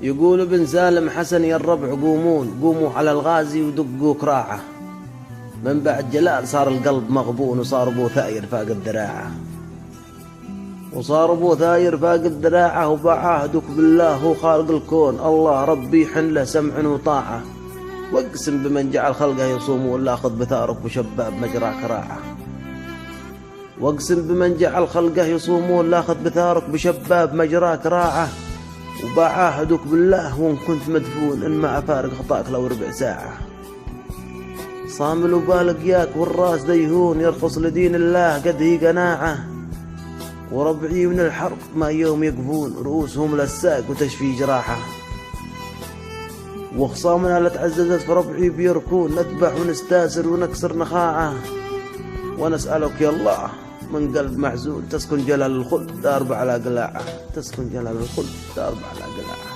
يقول ابن سالم حسن يا الربع قومون، قوموا على الغازي ودقوا كراعه. من بعد جلال صار القلب مغبون، وصار ابو ثاير فاق الذراعه. وصار ابو ثاير فاق الذراعه، وبعاهدك بالله هو خالق الكون، الله ربي يحن له سمع وطاعه. واقسم بمن جعل خلقه يصومون، لا خذ بثارك وشباب مجرى كراعه. واقسم بمن جعل خلقه يصومون، لا خذ بثارك بشباب مجرى كراعه. وبعاهدك بالله وان كنت مدفون، ان ما افارق خطاك لو ربع ساعه. صامل وبالك ياك والراس ديهون، يرخص لدين الله قد هي قناعه. وربعي من الحرب ما يوم يقفون، رؤوسهم للساق وتشفي جراحه. وخصامنا لا تعززت في ربعي بيركون، نذبح ونستاسر ونكسر نخاعه. ونسألك يا الله من قلب معزول، تسكن جلال الخلد دارب على قلاعه. تسكن جلال الخلد دارب على قلاعه.